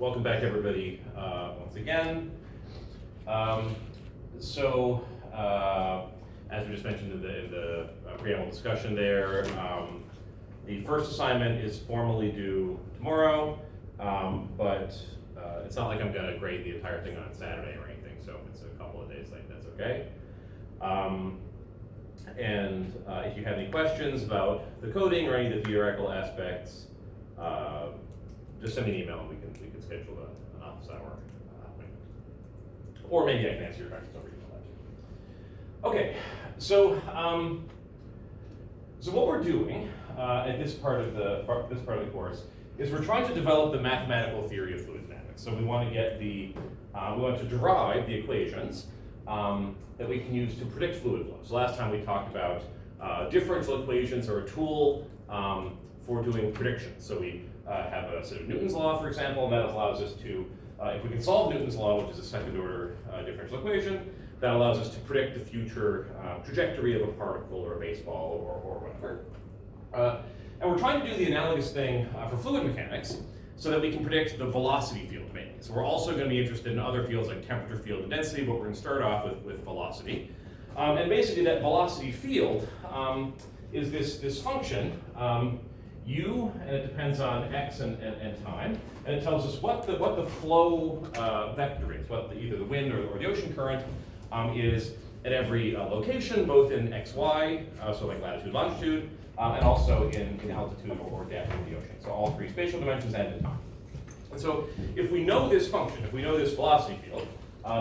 welcome back everybody once again. As we just mentioned in the preamble discussion there, the first assignment is formally due tomorrow, but it's not like I'm going to grade the entire thing on Saturday or anything, so if it's a couple of days late, that's okay. If you have any questions about the coding or any of the theoretical aspects, just send me an email and we can schedule an office hour appointment. Or maybe I can answer your questions over email that too. Okay, so what we're doing at this part of the course is we're trying to develop the mathematical theory of fluid dynamics. So we want to get we want to derive the equations that we can use to predict fluid flow. So last time we talked about differential equations are a tool for doing predictions. So we have a set of Newton's law, for example, and that allows us to, if we can solve Newton's law, which is a second order differential equation, that allows us to predict the future trajectory of a particle or a baseball or whatever. And we're trying to do the analogous thing for fluid mechanics so that we can predict the velocity field mainly. So we're also going to be interested in other fields like temperature field and density, but we're going to start off with velocity. And basically that velocity field is this function, u, and it depends on x and time, and it tells us what the flow vector is, what either the wind or the ocean current is at every location, both in x, y, so like latitude, longitude, and also in altitude or depth of the ocean. So all three spatial dimensions and in time. And so if we know this function, if we know this velocity field,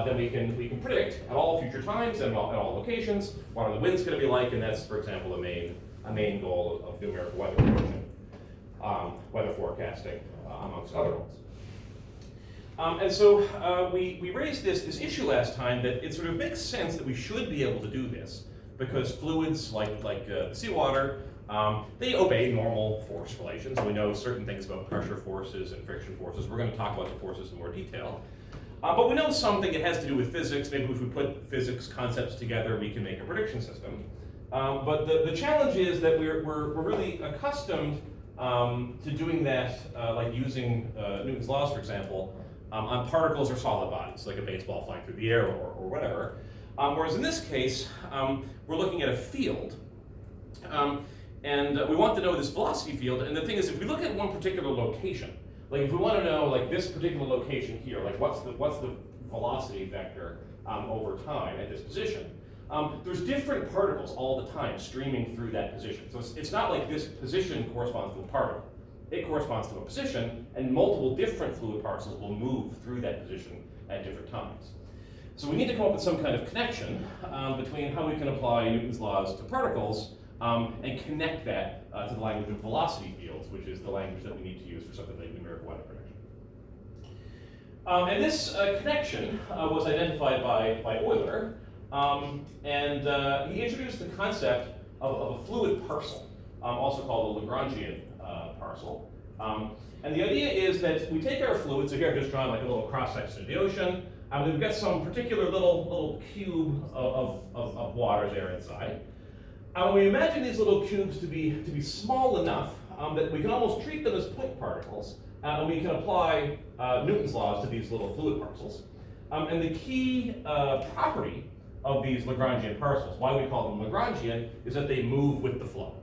then we can predict at all future times and at all locations what are the winds going to be like, and that's, for example, a main goal of numerical weather prediction. Weather forecasting, amongst other ones. And so we raised this issue last time that it sort of makes sense that we should be able to do this because fluids like seawater, they obey normal force relations. And we know certain things about pressure forces and friction forces. We're going to talk about the forces in more detail. But we know something that has to do with physics. Maybe if we put physics concepts together, we can make a prediction system. But the challenge is that we're really accustomed to doing that, like using Newton's laws, for example, on particles or solid bodies, like a baseball flying through the air or whatever. Whereas in this case, we're looking at a field, and we want to know this velocity field. And the thing is, if we look at one particular location, like if we want to know like this particular location here, like what's the velocity vector over time at this position, there's different particles all the time streaming through that position. So it's not like this position corresponds to a particle. It corresponds to a position, and multiple different fluid particles will move through that position at different times. So we need to come up with some kind of connection between how we can apply Newton's laws to particles and connect that to the language of velocity fields, which is the language that we need to use for something like numerical weather prediction. And this connection was identified by Euler. He introduced the concept of a fluid parcel, also called a Lagrangian parcel. And the idea is that we take our fluid, so here I've just drawn like a little cross-section of the ocean, and we've got some particular little cube of water there inside. And we imagine these little cubes to be small enough that we can almost treat them as point particles, and we can apply Newton's laws to these little fluid parcels. And the key property of these Lagrangian parcels, why we call them Lagrangian, is that they move with the flow.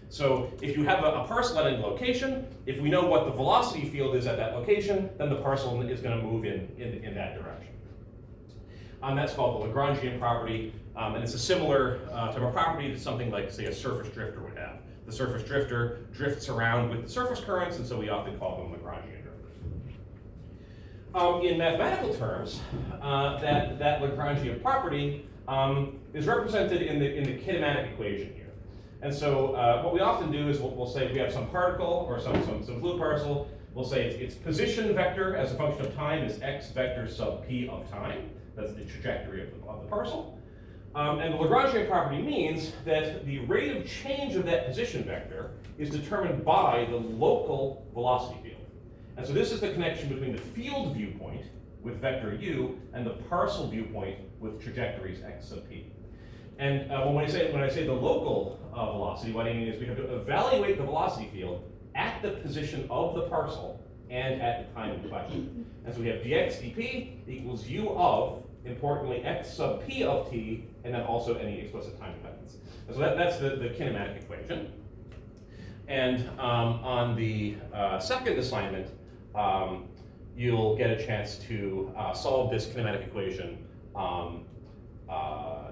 So if you have a parcel at a location, if we know what the velocity field is at that location, then the parcel is going to move in that direction. That's called the Lagrangian property, and it's a similar type of property to something like, say, a surface drifter would have. The surface drifter drifts around with the surface currents, and so we often call them Lagrangian drifters. In mathematical terms, that Lagrangian property is represented in the kinematic equation here. And so what we often do is we'll say if we have some particle or some fluid parcel, we'll say its position vector as a function of time is x vector sub p of time. That's the trajectory of the parcel. And the Lagrangian property means that the rate of change of that position vector is determined by the local velocity field. And so this is the connection between the field viewpoint with vector u and the parcel viewpoint with trajectories x sub p. And when I say the local velocity, what I mean is we have to evaluate the velocity field at the position of the parcel and at the time in question. And so we have dx dp equals u of, importantly, x sub p of t, and then also any explicit time dependence. And so that's the kinematic equation. And on the second assignment, you'll get a chance to solve this kinematic equation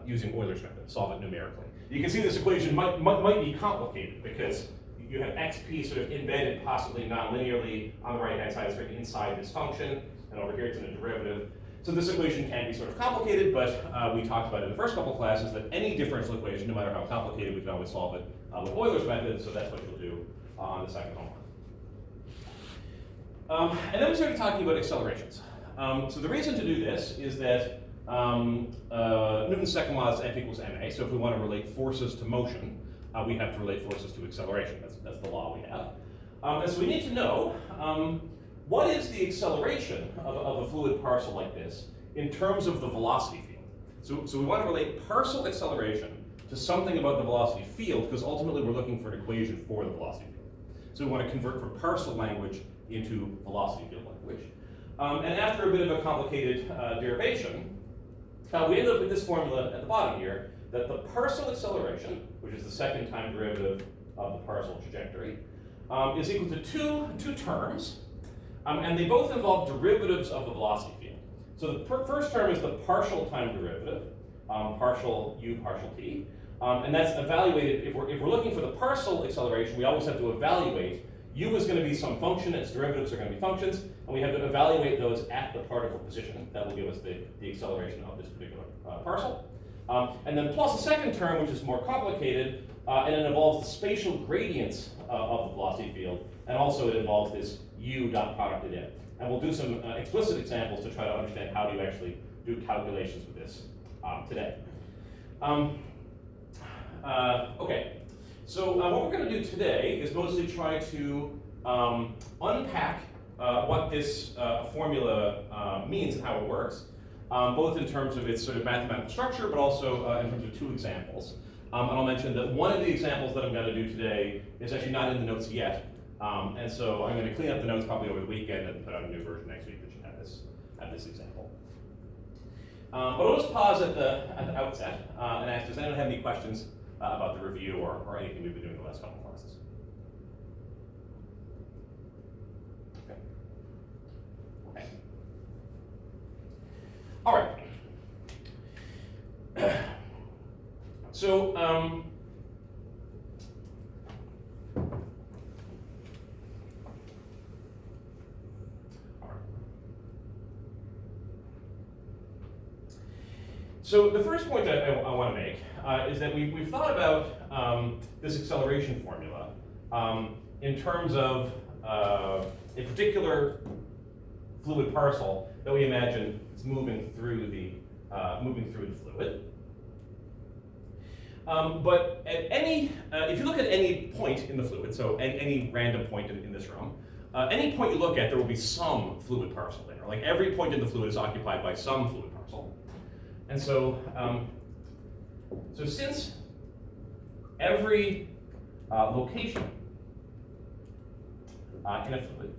using Euler's method, solve it numerically. You can see this equation might be complicated because you have xp sort of embedded possibly non-linearly on the right-hand side, it's right inside this function, and over here it's in a derivative. So this equation can be sort of complicated, but we talked about in the first couple classes that any differential equation, no matter how complicated, we can always solve it with Euler's method, so that's what you'll do on the second homework. And then we started talking about accelerations. So the reason to do this is that Newton's second law is F equals ma, so if we want to relate forces to motion, we have to relate forces to acceleration. That's the law we have. And so we need to know what is the acceleration of a fluid parcel like this in terms of the velocity field. So we want to relate parcel acceleration to something about the velocity field, because ultimately we're looking for an equation for the velocity field. So we want to convert from parcel language into velocity field language. And after a bit of a complicated derivation, we end up with this formula at the bottom here, that the parcel acceleration, which is the second time derivative of the parcel trajectory, is equal to two terms, and they both involve derivatives of the velocity field. So the first term is the partial time derivative, partial u, partial t, and that's evaluated, if we're looking for the parcel acceleration, we always have to evaluate, u is going to be some function, its derivatives are going to be functions, and we have to evaluate those at the particle position. That will give us the acceleration of this particular parcel. And then plus a second term, which is more complicated, and it involves the spatial gradients of the velocity field, and also it involves this u dot producted in. And we'll do some explicit examples to try to understand how do you actually do calculations with this today. Okay, so what we're going to do today is mostly try to unpack what this formula means and how it works, both in terms of its sort of mathematical structure, but also in terms of two examples. And I'll mention that one of the examples that I'm going to do today is actually not in the notes yet, and so I'm going to clean up the notes probably over the weekend and put out a new version next week that should have this example. But I'll just pause at the outset and ask, does anyone have any questions about the review or anything we've been doing the last couple of classes? Okay. Okay. All right. So, so the first point that I want to make is that we've thought about this acceleration formula in terms of a particular fluid parcel that we imagine is moving through the fluid. But at if you look at any point in the fluid, so any random point in this room, any point you look at, there will be some fluid parcel there. Like every point in the fluid is occupied by some fluid parcel. And so, so since every location in a fluid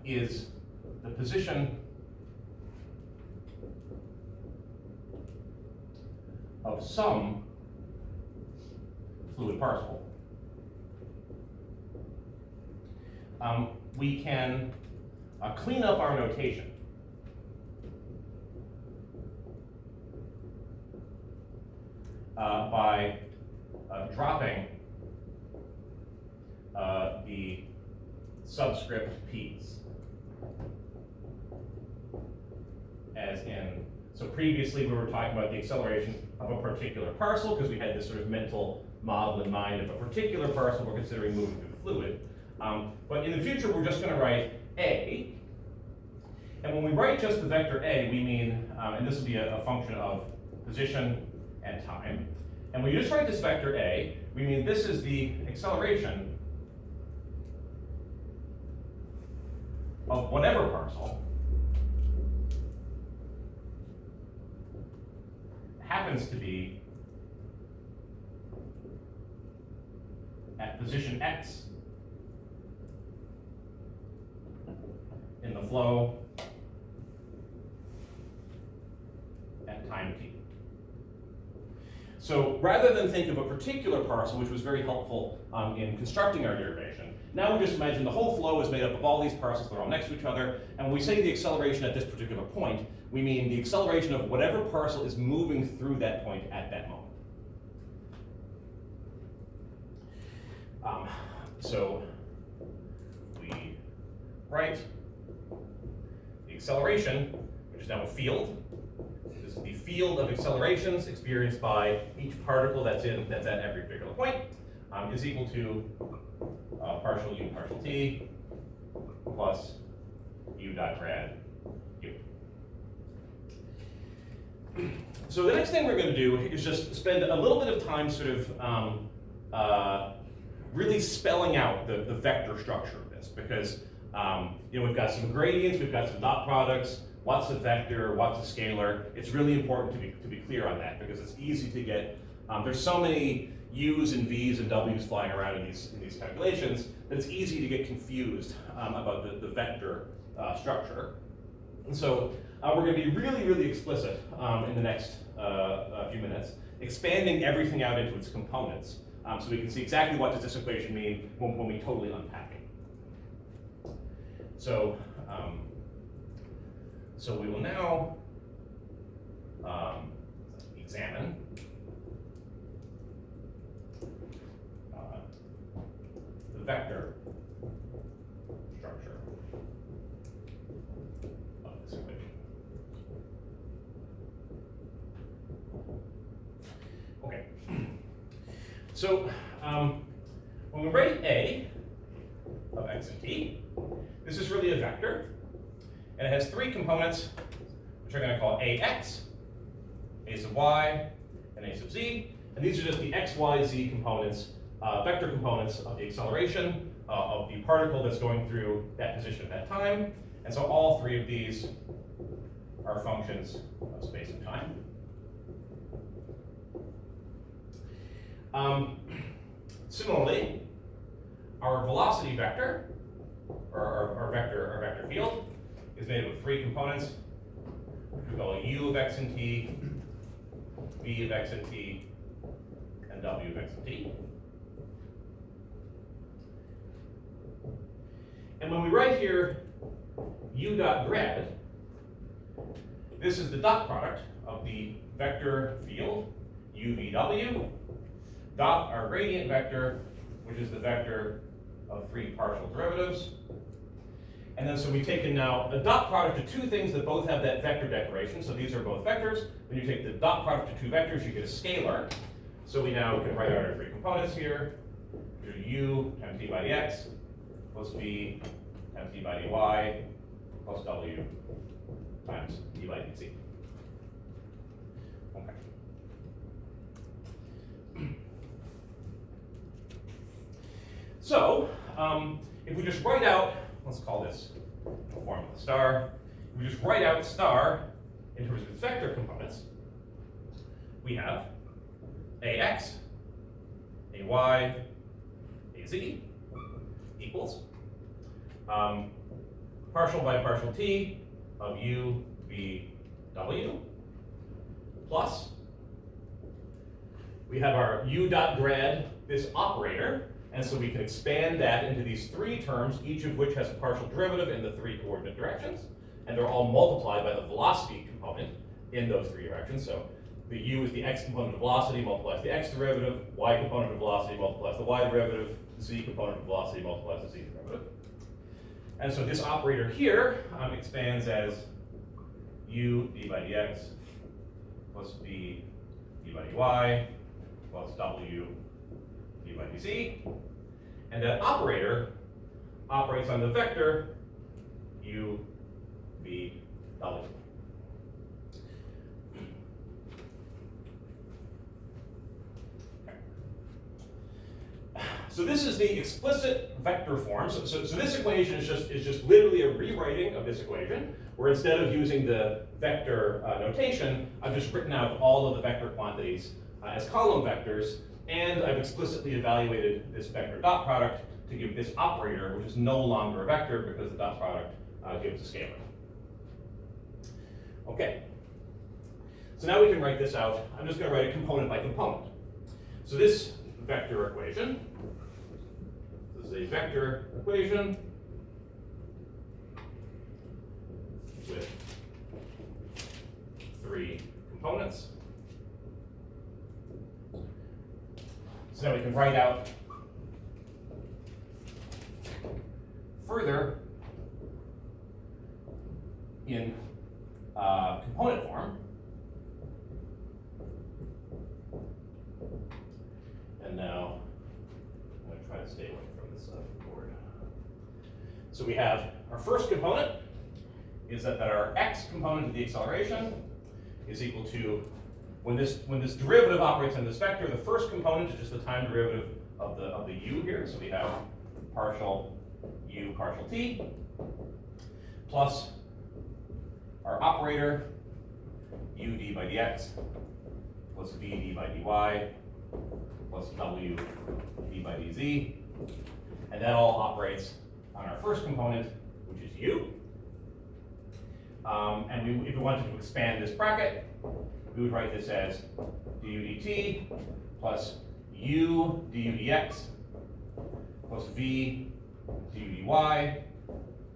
is the position of some fluid parcel, we can clean up our notation by dropping the subscript p's. As in, so previously we were talking about the acceleration of a particular parcel because we had this sort of mental model in mind of a particular parcel we're considering moving through the fluid. But in the future, we're just going to write A. And when we write just the vector A, we mean, and this will be a function of position and time. And when you just write this vector A, we mean this is the acceleration of whatever parcel happens to be at the position x in the flow at time t. So rather than think of a particular parcel, which was very helpful in constructing our derivation, now we just imagine the whole flow is made up of all these parcels that are all next to each other, and when we say the acceleration at this particular point, we mean the acceleration of whatever parcel is moving through that point at that moment. So we write the acceleration, which is now a field. This is the field of accelerations experienced by each particle that's at every particular point, is equal to partial u partial t plus u dot grad u. So the next thing we're going to do is just spend a little bit of time sort of really spelling out the vector structure of this, because we've got some gradients, we've got some dot products, what's a vector, what's a scalar. It's really important to be clear on that, because it's easy to get, there's so many u's and v's and w's flying around in these calculations that it's easy to get confused about the vector structure. And so we're going to be really, really explicit in the next few minutes, expanding everything out into its components, so we can see exactly what does this equation mean when we totally unpack it. So, so we will now examine the vector structure of this equation. Okay. So when we write A of x and t, this is really a vector, and it has three components, which we're going to call ax, a sub y, and a sub z. And these are just the x, y, z components, vector components of the acceleration of the particle that's going through that position at that time. And so all three of these are functions of space and time. Similarly, our velocity vector, or our vector field, is made up of three components, which we call u of x and t, v of x and t, and w of x and t. And when we write here u dot grad, this is the dot product of the vector field uvw, dot our gradient vector, which is the vector of three partial derivatives. And then so we've taken now a dot product of two things that both have that vector declaration. So these are both vectors. When you take the dot product of two vectors, you get a scalar. So we now can write out our three components here. U times d by dx plus v times d by dy plus w times d by dz. Okay. So if we just write out, let's call this formula star. If we just write out star in terms of its vector components, we have ax, ay, az equals partial by partial t of u, v, w, plus we have our u dot grad, this operator, and so we can expand that into these three terms, each of which has a partial derivative in the three coordinate directions, and they're all multiplied by the velocity component in those three directions. So the u is the x component of velocity, multiplies the x derivative, y component of velocity multiplies the y derivative, z component of velocity multiplies the z derivative. And so this operator here expands as u d by dx plus v d by dy plus w d by dz. And that operator operates on the vector u, v, w. So this is the explicit vector form. So this equation is just literally a rewriting of this equation, where instead of using the vector notation, I've just written out all of the vector quantities as column vectors And I've explicitly evaluated this vector dot product to give this operator, which is no longer a vector because the dot product gives a scalar. Okay. So now we can write this out. I'm just going to write it component by component. So this vector equation, this is a vector equation with 3 components. So now we can write out further in component form. And now I'm going to try to stay away from this board. So we have our first component is that our x component of the acceleration is equal to, when this derivative operates on this vector, the first component is just the time derivative of the u here. So we have partial u partial t plus our operator u d by dx plus v d by dy plus w d by dz, and that all operates on our first component, which is u. And if we wanted to expand this bracket, we would write this as du dt plus u du dx plus v du dy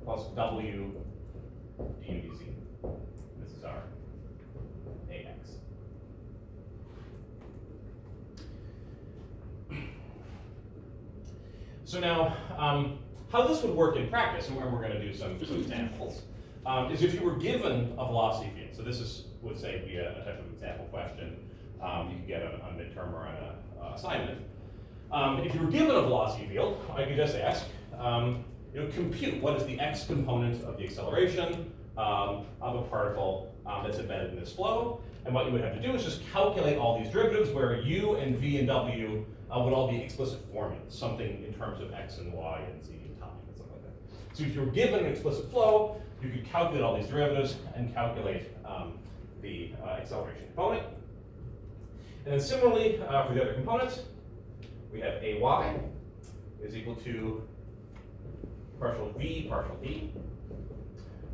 plus w du dz. This is our ax. So now, how this would work in practice, and we're going to do some examples, is if you were given a velocity field. So this would say be a type of example question you could get on a midterm or on an assignment. If you were given a velocity field, I could just ask, compute what is the x component of the acceleration of a particle that's embedded in this flow. And what you would have to do is just calculate all these derivatives where u and v and w would all be explicit formulas, something in terms of x and y and z and time and stuff like that. So if you were given an explicit flow, you could calculate all these derivatives and calculate the acceleration component. And then similarly, for the other components, we have ay is equal to partial v partial t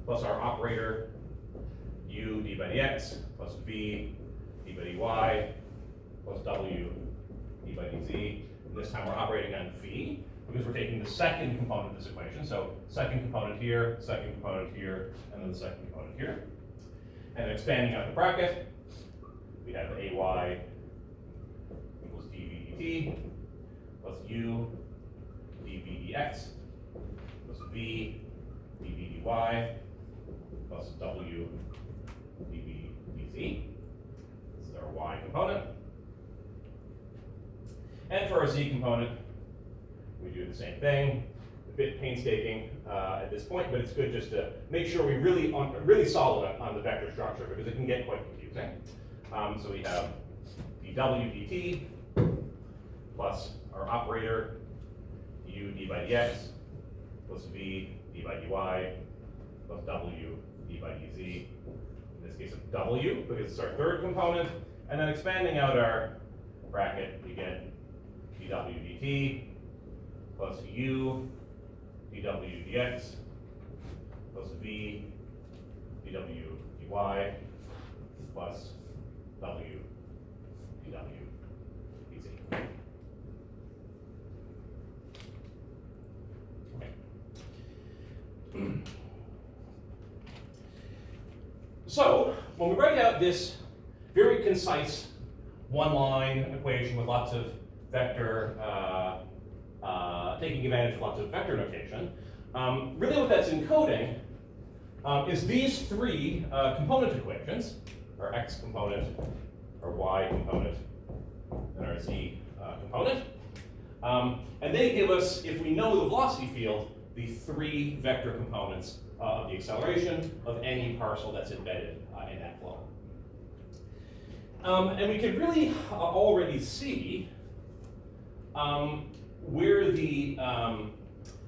plus our operator u d by dx plus v d by dy plus w d by dz. And this time we're operating on v because we're taking the second component of this equation. So second component here, and then the second component here. And expanding out the bracket, we have ay equals dv dt plus u dv dx plus v dv dy plus w dv dz. This is our y component. And for our z component, we do the same thing. A bit painstaking at this point, but it's good just to make sure we really solid on the vector structure because it can get quite confusing. So we have dw dt plus our operator u d by dx plus v d by dy plus w d by dz. In this case, it's w because it's our third component, and then expanding out our bracket, we get dw dt plus u dw dx plus v dw dy plus w dw dz. Okay. So when we write out this very concise one-line equation with lots of vector, taking advantage of lots of vector notation, really what that's encoding is these 3 component equations, our x component, our y component, and our z component. And they give us, if we know the velocity field, the 3 vector components of the acceleration of any parcel that's embedded in that flow. And we can really already see where the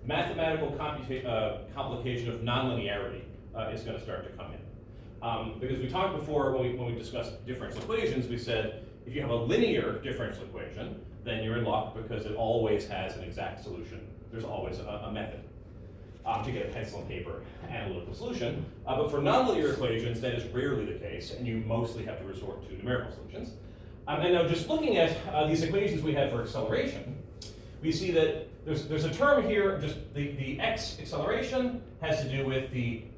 mathematical complication of nonlinearity is going to start to come in. Because we talked before when we discussed differential equations, we said if you have a linear differential equation, then you're in luck because it always has an exact solution. There's always a method to get a pencil and paper analytical solution. But for nonlinear equations, that is rarely the case, and you mostly have to resort to numerical solutions. And now just looking at these equations we have for acceleration, we see that there's a term here, just the x acceleration has to do with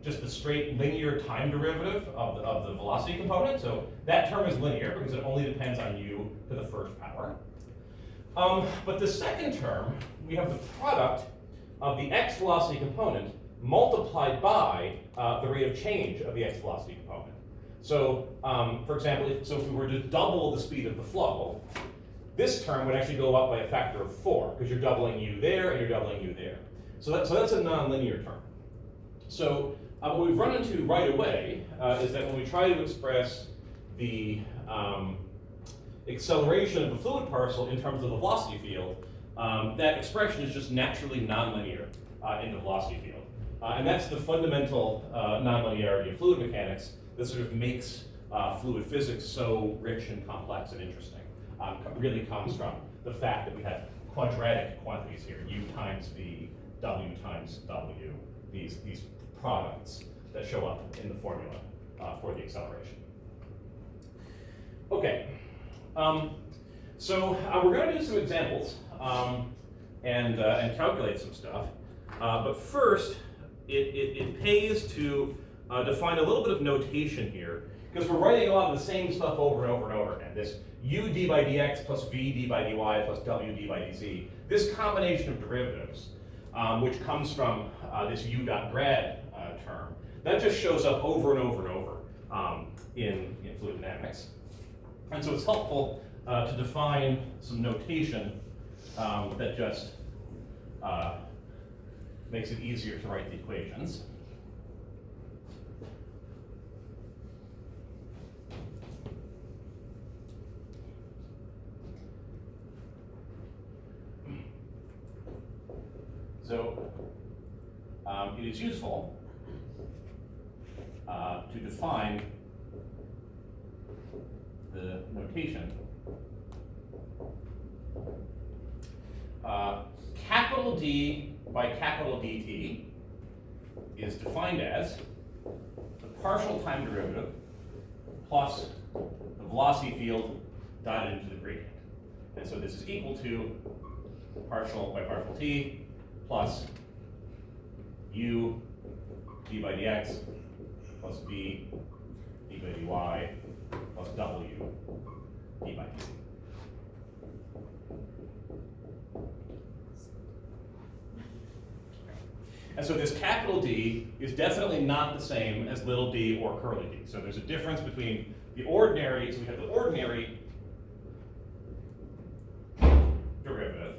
just the straight linear time derivative of the velocity component. So that term is linear because it only depends on u to the first power. But the second term, we have the product of the x velocity component multiplied by the rate of change of the x velocity component. So, for example, if we were to double the speed of the flow, this term would actually go up by a factor of 4 because you're doubling u there and you're doubling u there. So that's a nonlinear term. So what we've run into right away is that when we try to express the acceleration of a fluid parcel in terms of the velocity field, that expression is just naturally nonlinear in the velocity field. And that's the fundamental nonlinearity of fluid mechanics that sort of makes fluid physics so rich and complex and interesting. Really comes from the fact that we have quadratic quantities here, u times v, w times w, these products that show up in the formula for the acceleration. Okay, so we're going to do some examples and calculate some stuff. But first, it pays to define a little bit of notation here, because we're writing a lot of the same stuff over and over and over again. This u d by dx plus v d by dy plus w d by dz. This combination of derivatives, which comes from this u dot grad term, that just shows up over and over and over in fluid dynamics. And so it's helpful to define some notation that just makes it easier to write the equations. So it is useful to define the notation. Capital D by capital dt is defined as the partial time derivative plus the velocity field dotted into the gradient. And so this is equal to partial by partial t plus u d by dx plus v d by dy plus w d by dt. And so this capital D is definitely not the same as little d or curly d. So there's a difference between the ordinary, so we have the ordinary derivative,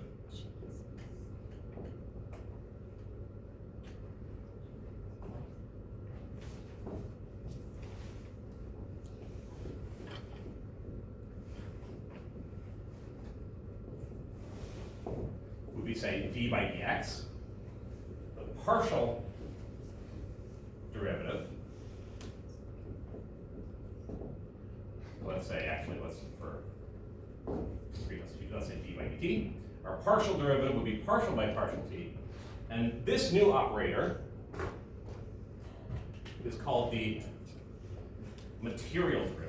would be, say, d by dx. The partial derivative, let's say, let's say d by dt. Our partial derivative would be partial by partial t. And this new operator is called the material derivative.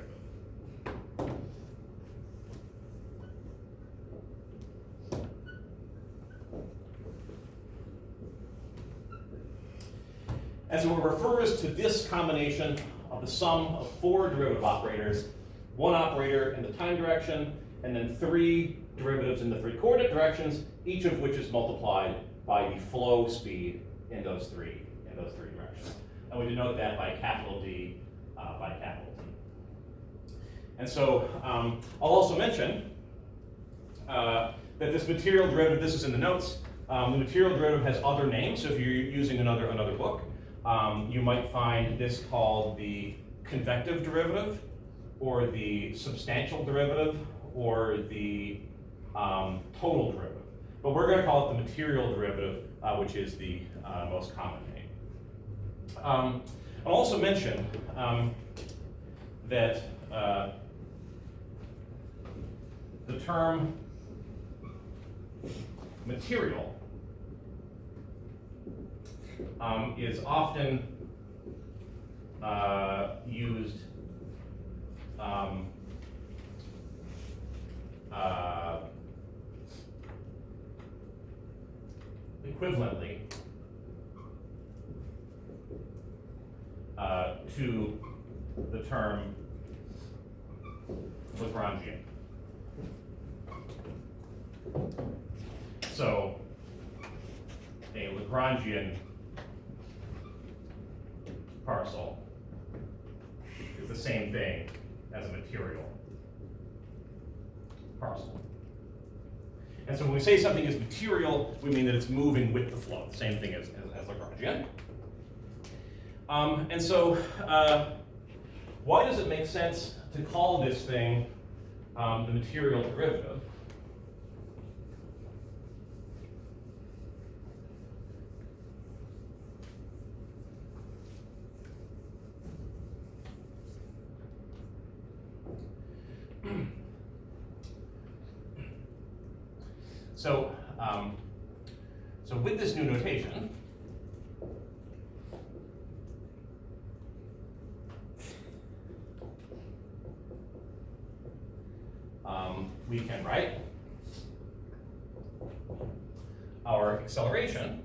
And so it refers to this combination of the sum of 4 derivative operators, 1 operator in the time direction, and then 3 derivatives in the 3 coordinate directions, each of which is multiplied by the flow speed in those three directions. And we denote that by capital D by capital T. And so I'll also mention that this material derivative, this is in the notes, the material derivative has other names. So if you're using another book, you might find this called the convective derivative, or the substantial derivative, or the total derivative. But we're going to call it the material derivative, which is the most common name. I'll also mention that the term material is often used equivalently to the term Lagrangian. So a Lagrangian parcel is the same thing as a material parcel. And so when we say something is material, we mean that it's moving with the flow, same thing as Lagrangian. And so why does it make sense to call this thing the material derivative? So with this new notation, we can write our acceleration,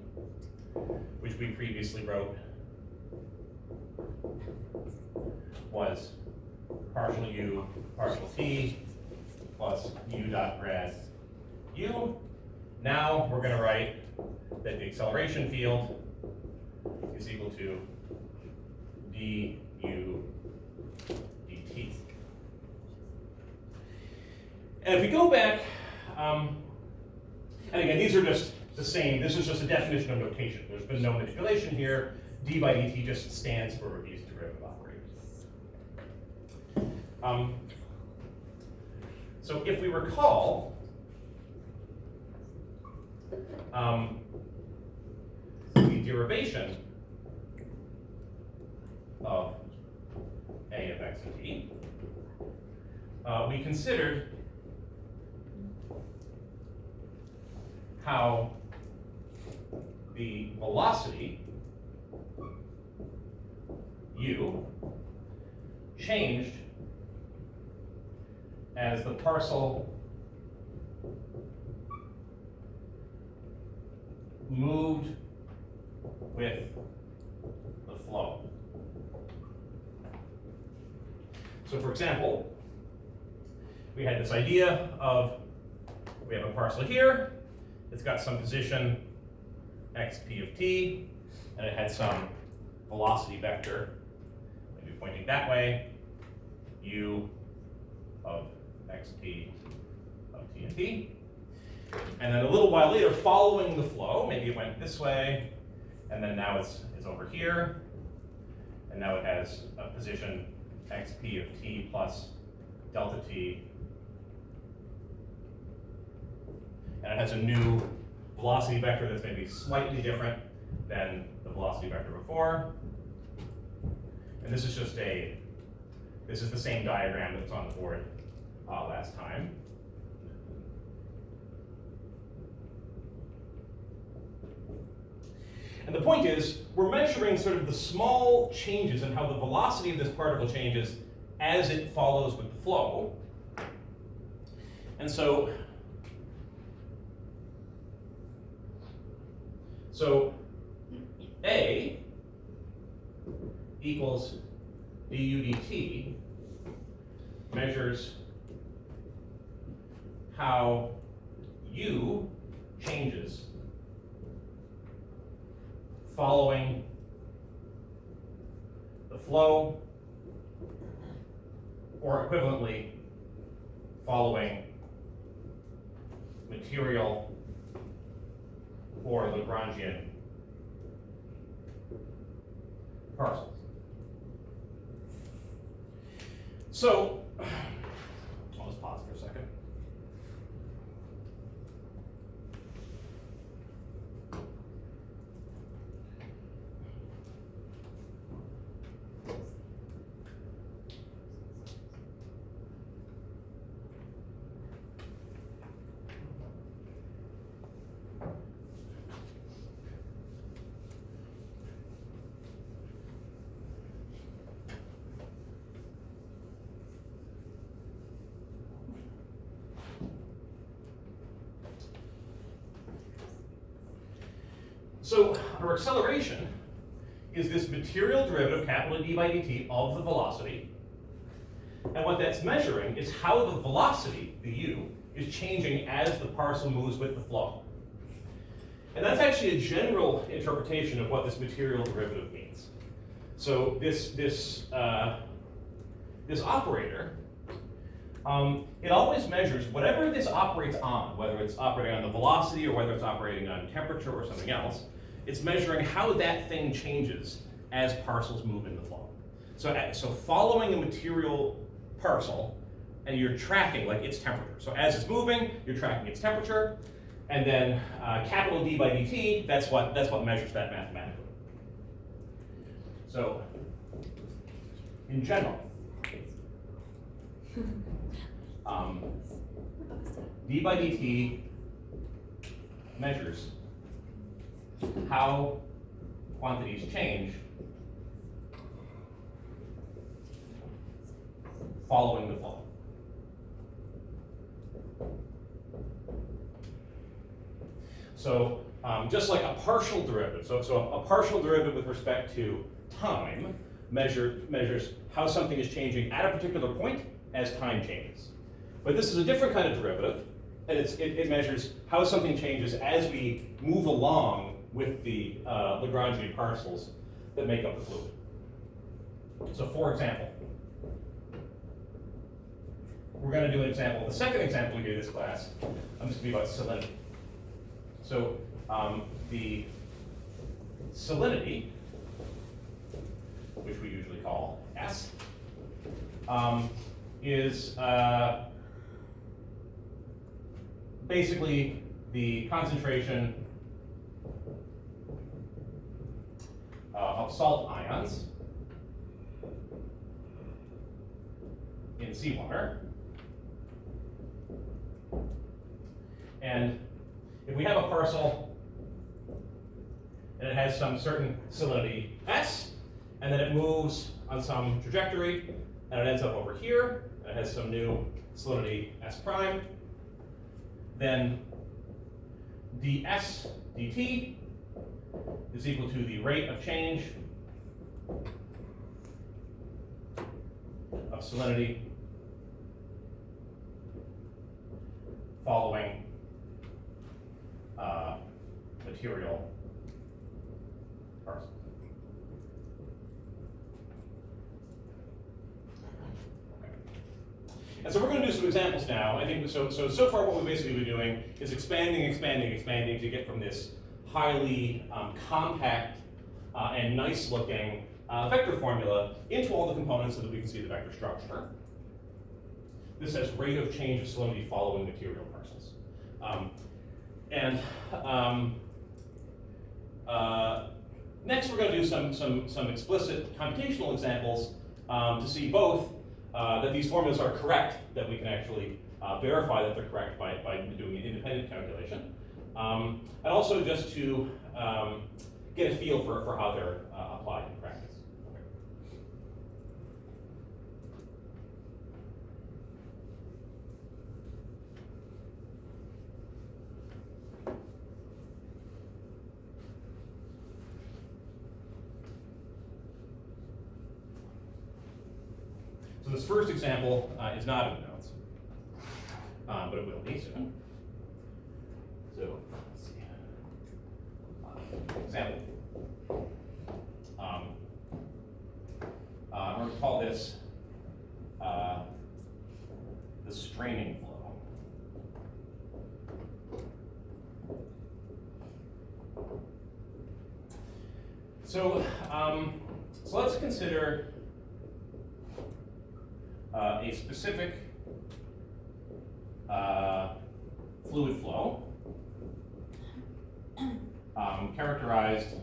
which we previously wrote was partial u partial t plus u dot grad u. Now we're going to write that the acceleration field is equal to du dt. And if we go back, and again, these are just the same, this is just a definition of notation. There's been no manipulation here. D by dt just stands for these derivative operators. So if we recall, the derivation of a of x and t, we considered how the velocity u changed as the parcel moved with the flow. So for example, we had this idea of, we have a parcel here, it's got some position xp of t, and it had some velocity vector, maybe pointing that way, u of xp of t and t. And then a little while later, following the flow, maybe it went this way, and then now it's over here, and now it has a position xp of t plus delta t, and it has a new velocity vector that's maybe slightly different than the velocity vector before. And this is just this is the same diagram that was on the board last time. And the point is, we're measuring sort of the small changes in how the velocity of this particle changes as it follows with the flow. And so A equals du dt measures how u changes following the flow, or equivalently, following material or Lagrangian parcels. So, I'll just pause for a second. So our acceleration is this material derivative, capital D by dt, of the velocity. And what that's measuring is how the velocity, the u, is changing as the parcel moves with the flow. And that's actually a general interpretation of what this material derivative means. So this operator, it always measures whatever this operates on, whether it's operating on the velocity or whether it's operating on temperature or something else. It's measuring how that thing changes as parcels move in the flow. So following a material parcel, and you're tracking like its temperature. So as it's moving, you're tracking its temperature, and then capital D by dt, that's what measures that mathematically. So in general, d by dt measures how quantities change following the flow. So just like a partial derivative, so a partial derivative with respect to time measures how something is changing at a particular point as time changes. But this is a different kind of derivative, and it measures how something changes as we move along with the Lagrangian parcels that make up the fluid. So for example, we're going to do an example. The second example we do this class, I'm just going to be about salinity. So the salinity, which we usually call S, is basically the concentration of salt ions in seawater. And if we have a parcel and it has some certain salinity S, and then it moves on some trajectory, and it ends up over here, and it has some new salinity S prime, then ds dt is equal to the rate of change of salinity following material parcels. Okay. And so we're going to do some examples now. I think so far what we've basically been doing is expanding to get from this highly compact and nice looking vector formula into all the components so that we can see the vector structure. This has rate of change of salinity following material parcels. Next, we're going to do some explicit computational examples to see both that these formulas are correct, that we can actually verify that they're correct by doing an independent calculation, and also just to get a feel for how they're applied in practice. So this first example is not in the notes, but it will be soon. So let's see. Example. I'm going to call this the straining flow. So let's consider a specific fluid flow characterized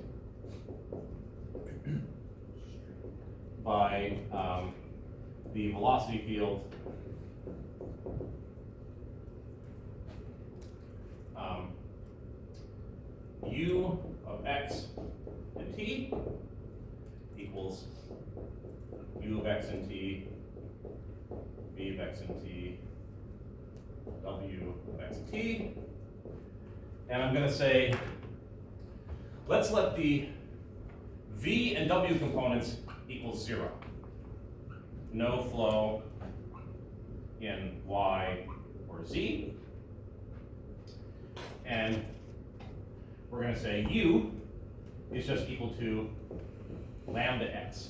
by the velocity field u of x and t equals u of x and t, v of x and t, w of x and t. And I'm going to say let's let the v and w components equal 0. No flow in y or z. And we're going to say u is just equal to lambda x.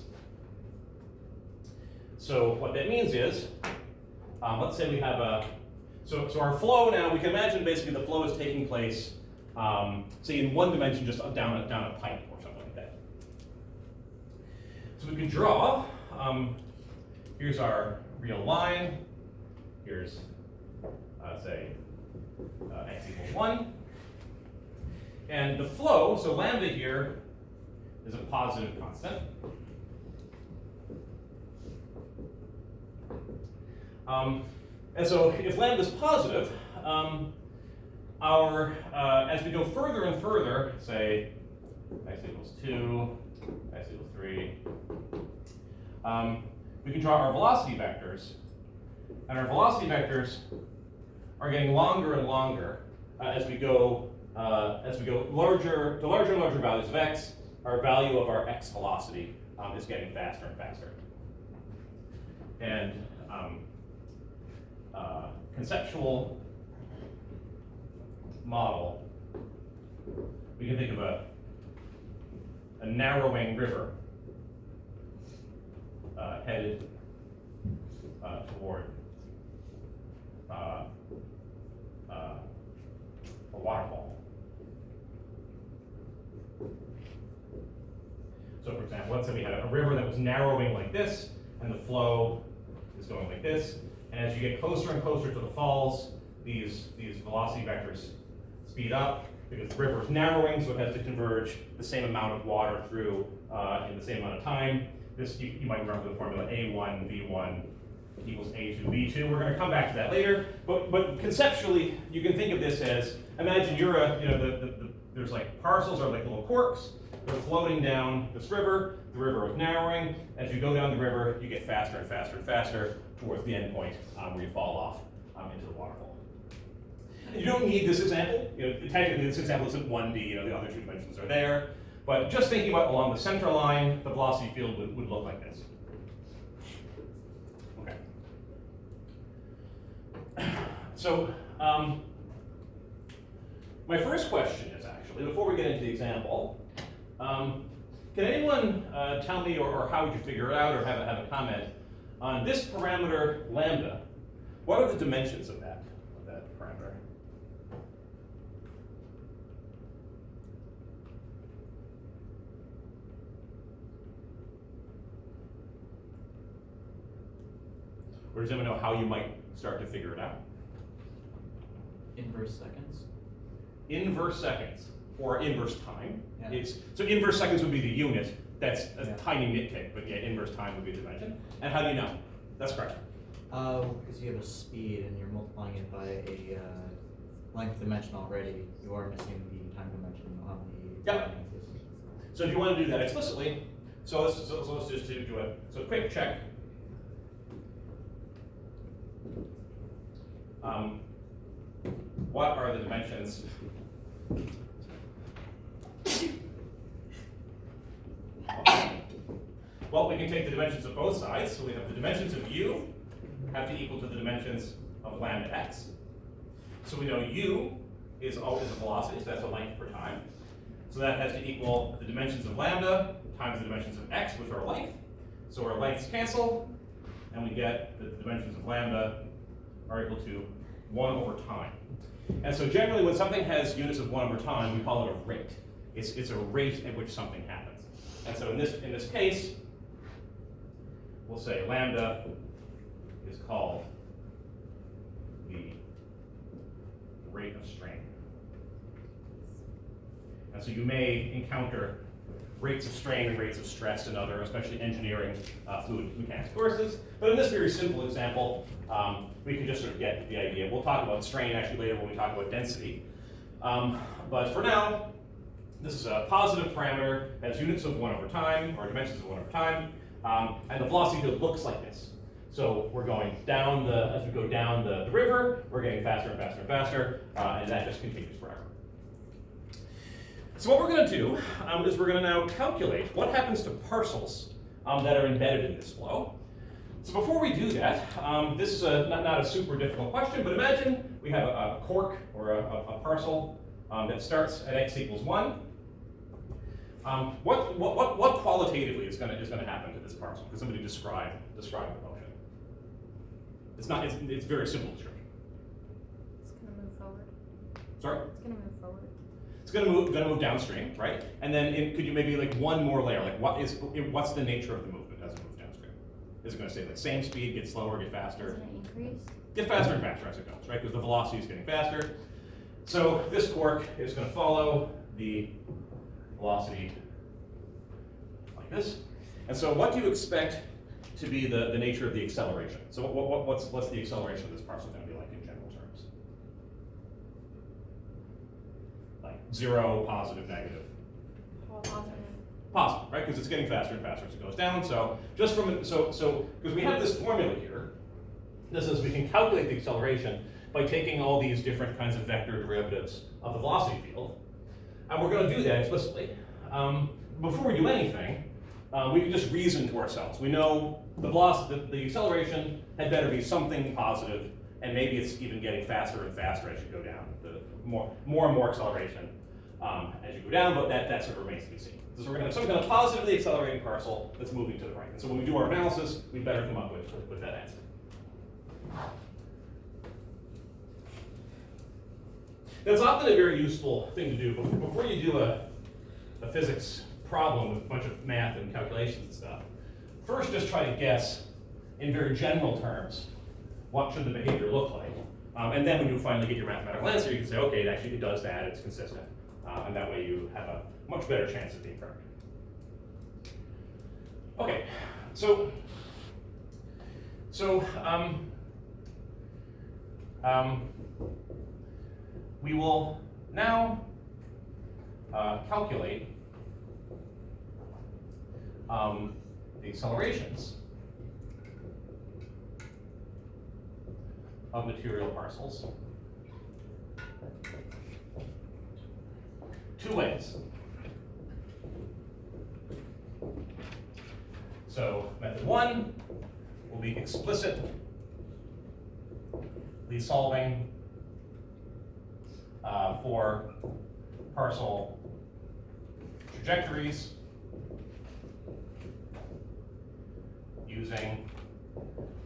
So what that means is, let's say we have a, so our flow now, we can imagine basically the flow is taking place, say in one dimension, just down a pipe or something like that. So we can draw, here's our real line, here's, say, x equals 1. And the flow, so lambda here is a positive constant. And so if lambda is positive, as we go further and further, say x equals 2, x equals 3, we can draw our velocity vectors. And our velocity vectors are getting longer and longer as we go larger, to larger and larger values of x. Our value of our x velocity is getting faster and faster. And conceptual model, we can think of a narrowing river headed toward a waterfall. So for example, let's say we had a river that was narrowing like this, and the flow is going like this. And as you get closer and closer to the falls, these velocity vectors speed up because the river is narrowing, so it has to converge the same amount of water through in the same amount of time. This, you might remember the formula A1 V1 equals A2 V2. We're going to come back to that later. But conceptually, you can think of this as, imagine you're there's like parcels are like little corks. They're floating down this river. The river is narrowing. As you go down the river, you get faster and faster and faster towards the end point where you fall off into the waterfall. You don't need this example. Technically, this example isn't 1D. The other two dimensions are there. But just thinking about along the center line, the velocity field would look like this. Okay. So my first question is actually, before we get into the example, can anyone tell me, or how would you figure it out, or have a comment on this parameter lambda? What are the dimensions of that parameter? Or does anyone know how you might start to figure it out? Inverse seconds. Inverse seconds, or inverse time. Yeah. So inverse seconds would be the unit. That's a tiny nitpick, but yeah, inverse time would be the dimension. And how do you know? That's correct. Because you have a speed and you're multiplying it by a length dimension already. You are missing the time dimension on the Yep. So if you want to do that explicitly, so let's just do a quick check. What are the dimensions? Well, we can take the dimensions of both sides. So we have the dimensions of u have to equal to the dimensions of lambda x. So we know u is always a velocity, so that's a length per time. So that has to equal the dimensions of lambda times the dimensions of x, which are length. So our lengths cancel, and we get that the dimensions of lambda are equal to 1 over time. And so generally when something has units of 1 over time, we call it a rate. It's a rate at which something happens. And so in this case, we'll say lambda is called the rate of strain. And so you may encounter rates of strain and rates of stress in other, especially engineering fluid mechanics courses. But in this very simple example, we can just sort of get the idea. We'll talk about strain actually later when we talk about density. But for now, this is a positive parameter, has units of 1 over time, or dimensions of 1 over time, and the velocity field looks like this. So we're going down as we go down the river, we're getting faster and faster and faster, and that just continues forever. So what we're going to do is we're going to now calculate what happens to parcels that are embedded in this flow. So before we do that, this is not a super difficult question, but imagine we have a cork or a parcel that starts at x equals 1. What qualitatively is going to happen to this parcel? Could somebody describe the motion? It's very simple description. It's going to move forward. Sorry? It's going to move forward. It's going to move downstream, right? And then could you maybe like one more layer? Like what's the nature of the movement as it moves downstream? Is it going to stay like same speed, get slower, get faster? Is it an increase? Get faster and faster as it goes, right? Because the velocity is getting faster. So this cork is going to follow the velocity like this. And so what do you expect to be the nature of the acceleration? So what's the acceleration of this parcel going to be like in general terms? Like 0, positive, negative. Positive. Positive, right? Because it's getting faster and faster as it goes down. So just from because we have this formula here, this is we can calculate the acceleration by taking all these different kinds of vector derivatives of the velocity field, and we're going to do that explicitly. Before we do anything, we can just reason to ourselves. We know the velocity, the acceleration had better be something positive, and maybe it's even getting faster and faster as you go down. The more and more acceleration as you go down, but that sort of remains to be seen. So we're going to have some kind of positively accelerating parcel that's moving to the right. And so when we do our analysis, we better come up with that answer. That's often a very useful thing to do. Before you do a physics problem with a bunch of math and calculations and stuff, first just try to guess in very general terms what should the behavior look like. And then when you finally get your mathematical answer, you can say, okay, it does that, it's consistent. And that way you have a much better chance of being correct. Okay, so we will now calculate the accelerations of material parcels two ways. So method 1 will be explicitly solving for parcel trajectories using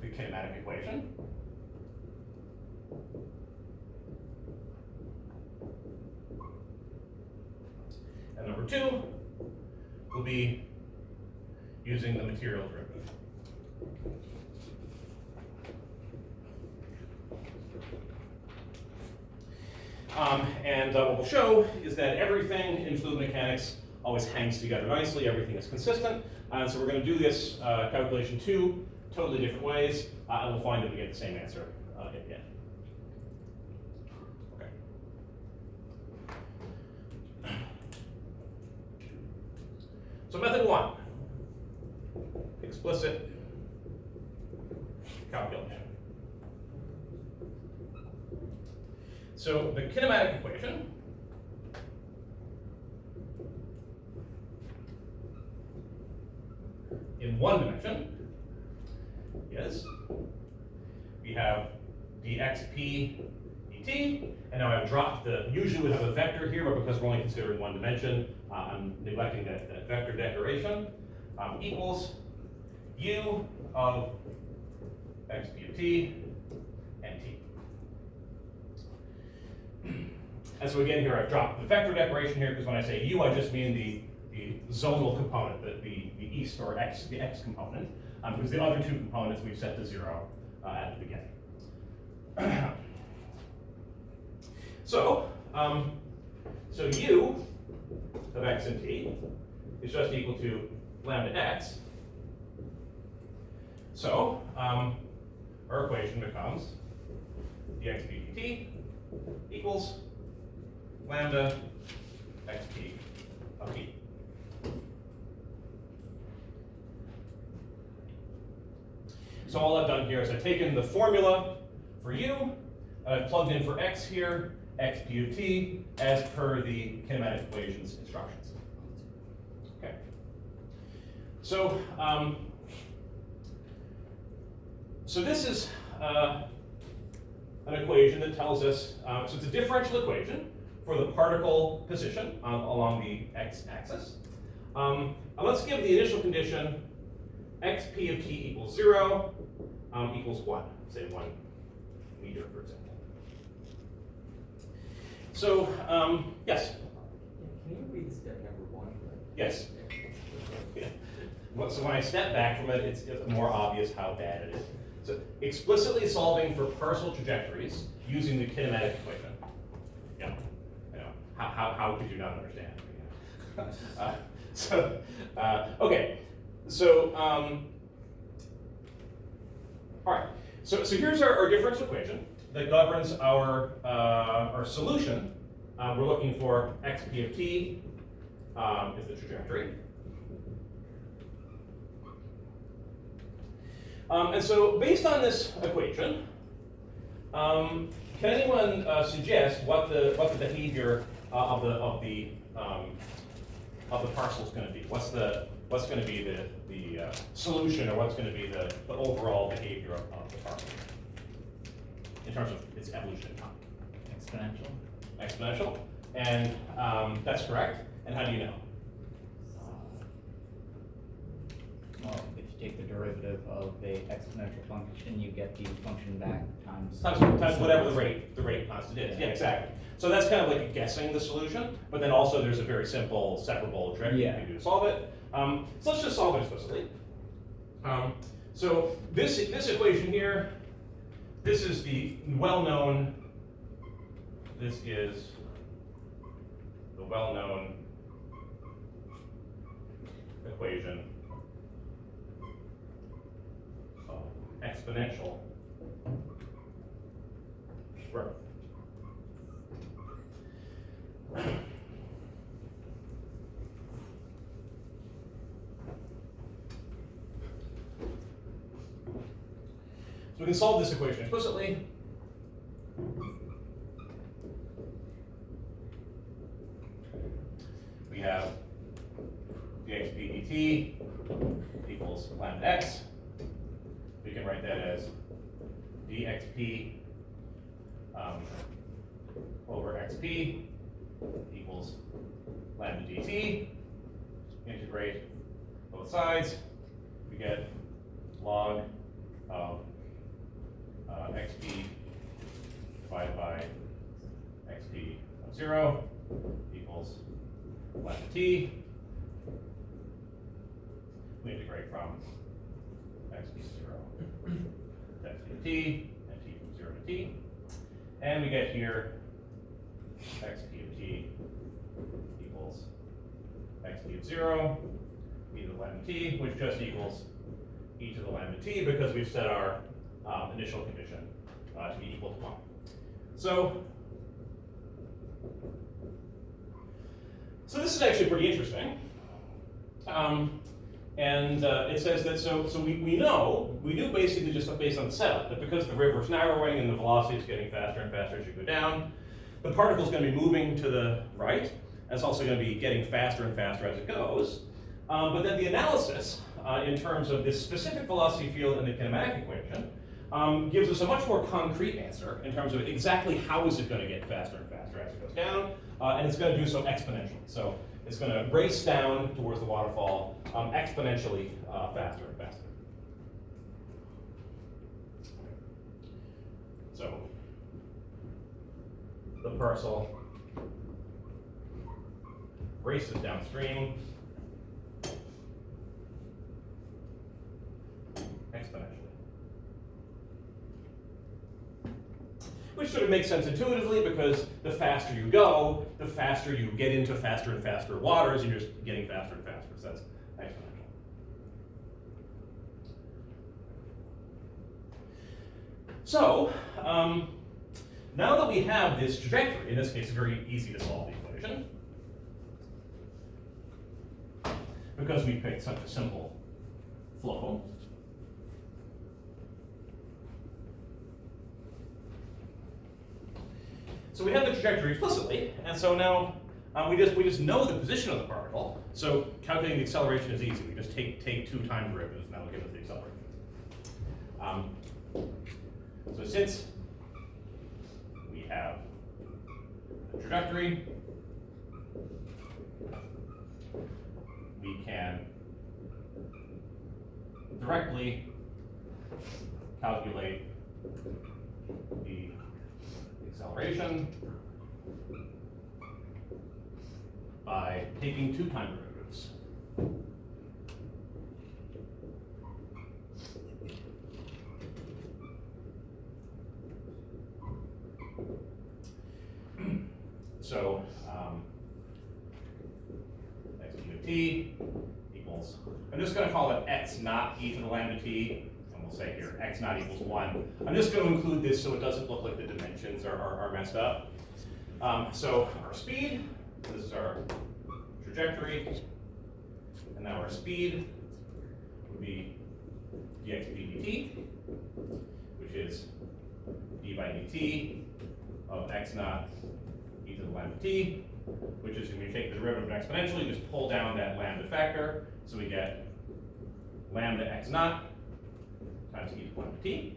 the kinematic equation. And number 2 will be using the material derivative. And what we'll show is that everything in fluid mechanics always hangs together nicely, everything is consistent. So we're going to do this calculation 2 totally different ways, and we'll find that we get the same answer at the end. Okay. So method 1, explicit calculation. So the kinematic equation in one dimension is we have dxp dt, and now I've dropped usually we have a vector here, but because we're only considering one dimension, I'm neglecting that vector declaration, equals u of xp of t and t. And so again here I've dropped the vector declaration here because when I say u I just mean the zonal component, the east or x, the x component, because the other two components we've set to 0 at the beginning. So u of x and t is just equal to lambda x. So our equation becomes dxp dt equals lambda xp of t. So all I've done here is I've taken the formula for u, and I've plugged in for x here, x p of t as per the kinematic equation's instructions. Okay. So, so this is an equation that tells us, so it's a differential equation for the particle position along the x-axis. And let's give the initial condition xp of t equals 0 equals 1, say 1 meter, for example. So, yes? Can you read step number 1? Yes. Yeah. So when I step back from it, it's more obvious how bad it is. So explicitly solving for partial trajectories using the kinematic equation. Yeah, I know. How could you not understand? Okay. So, all right. So here's our differential equation that governs our solution. We're looking for xp of t is the trajectory. And so based on this equation, can anyone suggest what the behavior of the parcel is going to be? What's going to be the solution, or what's going to be the overall behavior of the parcel in terms of its evolution in time? Exponential. Exponential, and that's correct. And how do you know? Well, if you take the derivative of a exponential function, you get the function back times Times whatever the rate constant is. Yeah, exactly. So that's kind of like guessing the solution, but then also there's a very simple separable trick you can do to solve it. So let's just solve it explicitly. So this equation here, this is the well-known. This is the well-known equation of exponential growth. So we can solve this equation explicitly. We have dxp dt equals lambda x. We can write that as dxp over xp equals lambda dt. Integrate both sides. We get log of xp divided by xp of 0 equals lambda t. We integrate from xp to 0 to xp to t, and t from 0 to t. And we get here xp of t equals xp of 0 e to the lambda t, which just equals e to the lambda t because we've set our initial condition to be equal to 1. So this is actually pretty interesting. And it says that, so we knew basically just based on the setup, that because the river's narrowing and the velocity is getting faster and faster as you go down, the particle's going to be moving to the right, and it's also going to be getting faster and faster as it goes. But then the analysis, in terms of this specific velocity field in the kinematic equation, gives us a much more concrete answer in terms of exactly how is it going to get faster and faster as it goes down, and it's going to do so exponentially. So it's going to race down towards the waterfall exponentially faster and faster. So the parcel races downstream exponentially. Which sort of makes sense intuitively, because the faster you go, the faster you get into faster and faster waters, and you're just getting faster and faster. So that's exponential. So now that we have this trajectory, in this case, it's very easy to solve the equation because we picked such a simple flow. So we have the trajectory explicitly, and so now we just know the position of the particle. So calculating the acceleration is easy. We just take two time derivatives, and that will give us the acceleration. So since we have the trajectory, we can directly calculate the acceleration by taking two time derivatives. So x e to t equals, I'm just going to call it x naught e to the lambda t, and we'll say here x naught equals 1. I'm just going to include this so it doesn't look like the dimensions are messed up. So our speed, this is our trajectory, and now our speed would be dx dt, which is d by dt of x naught e to the lambda t, which is when you take the derivative exponentially, you just pull down that lambda factor, so we get lambda x naught times e to the lambda t.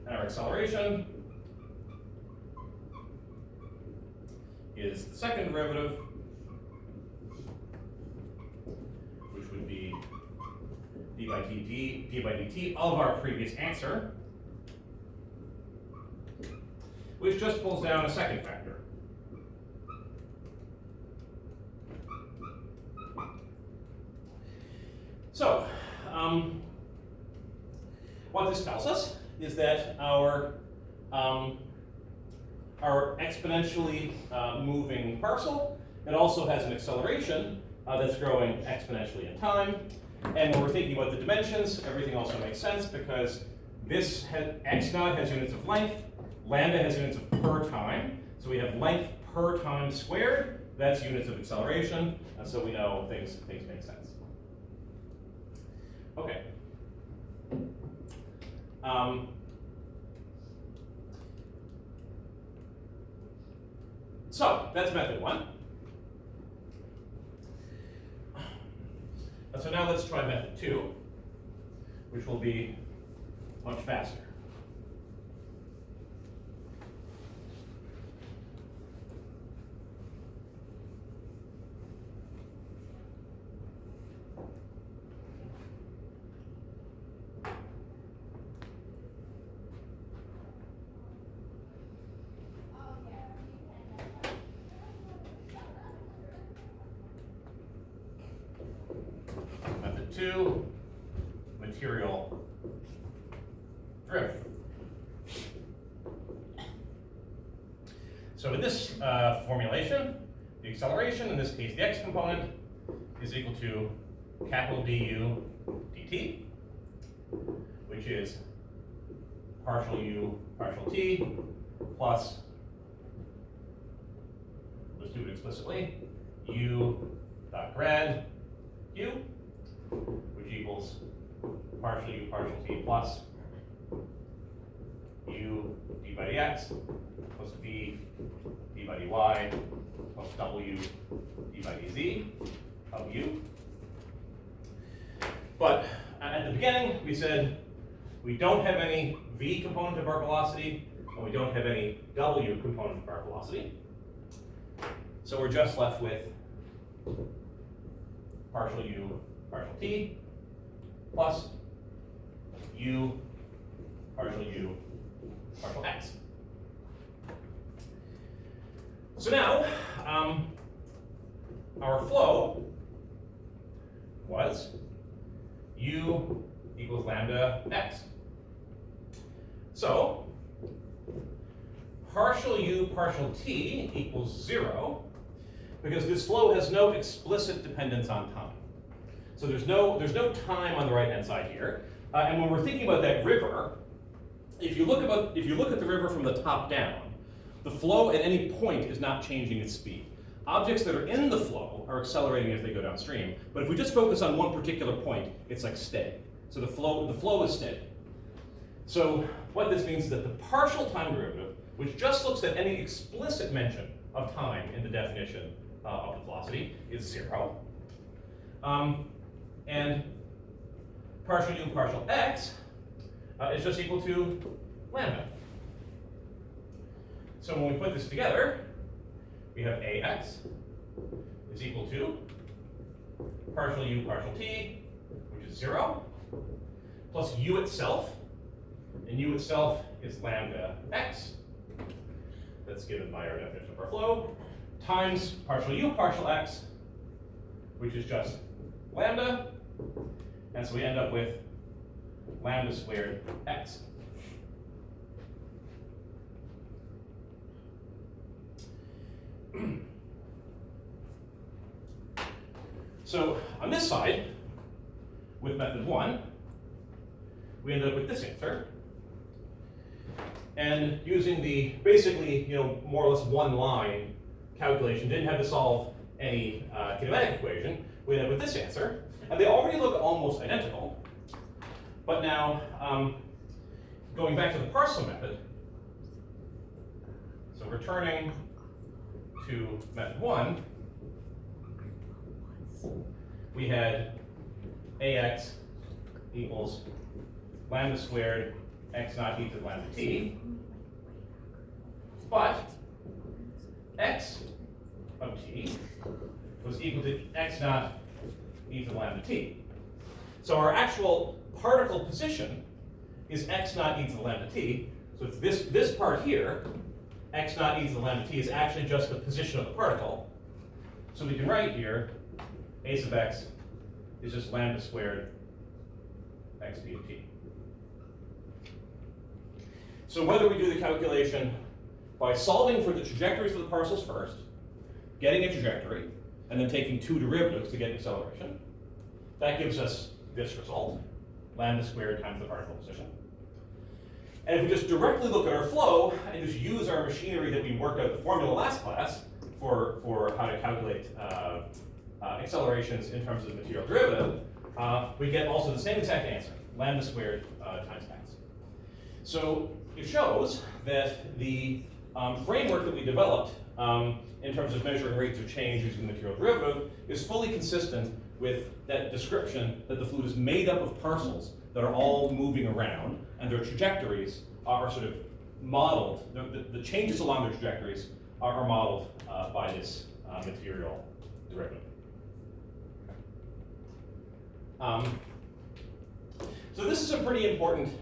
And our acceleration is the second derivative, which would be d by dt of our previous answer, which just pulls down a second factor. So, what this tells us is that our exponentially moving parcel, it also has an acceleration that's growing exponentially in time. And when we're thinking about the dimensions, everything also makes sense because this x naught has units of length, lambda has units of per time. So we have length per time squared, that's units of acceleration, and so we know things make sense. Okay. So that's method 1. So now let's try method 2, which will be much faster. Method 2, material drift. So in this formulation, the acceleration, in this case the x component, is equal to capital du dt, which is partial u partial t plus, let's do it explicitly, u dot grad u, which equals partial u partial t plus u d by dx plus v d by dy plus w d by dz of u. But at the beginning, we said we don't have any v component of our velocity, and we don't have any w component of our velocity. So we're just left with partial u partial t plus u partial x. So now, our flow was u equals lambda x. So, partial u partial t equals 0, because this flow has no explicit dependence on time. So there's no time on the right-hand side here. And when we're thinking about that river, if you look at the river from the top down, the flow at any point is not changing its speed. Objects that are in the flow are accelerating as they go downstream. But if we just focus on one particular point, it's like steady. So the flow is steady. So what this means is that the partial time derivative which just looks at any explicit mention of time in the definition of the velocity, is 0. And partial u partial x is just equal to lambda. So when we put this together, we have ax is equal to partial u partial t, which is 0, plus u itself, and u itself is lambda x, that's given by our definition of our flow, times partial u partial x, which is just lambda, and so we end up with lambda squared x. So on this side, with method 1, we ended up with this answer. And using the basically, more or less one-line calculation, didn't have to solve any kinematic equation, we ended up with this answer. And they already look almost identical. But now, going back to the parcel method, so returning to method 1, we had ax equals lambda squared x naught e to the lambda t, but x of t was equal to x naught e to the lambda t. So our actual particle position is x naught e to the lambda t. So it's this part here, x naught e to the lambda t, is actually just the position of the particle. So we can write here a sub x is just lambda squared x p of t. So whether we do the calculation by solving for the trajectories of the parcels first, getting a trajectory, and then taking 2 derivatives to get an acceleration, that gives us this result, lambda squared times the particle position. And if we just directly look at our flow and just use our machinery that we worked out the formula last class for how to calculate accelerations in terms of the material derivative, we get also the same exact answer, lambda squared times x. So it shows that the framework that we developed in terms of measuring rates of change using the material derivative is fully consistent with that description that the fluid is made up of parcels that are all moving around, and their trajectories are sort of modeled, the changes along their trajectories are modeled by this material derivative. So this is a pretty important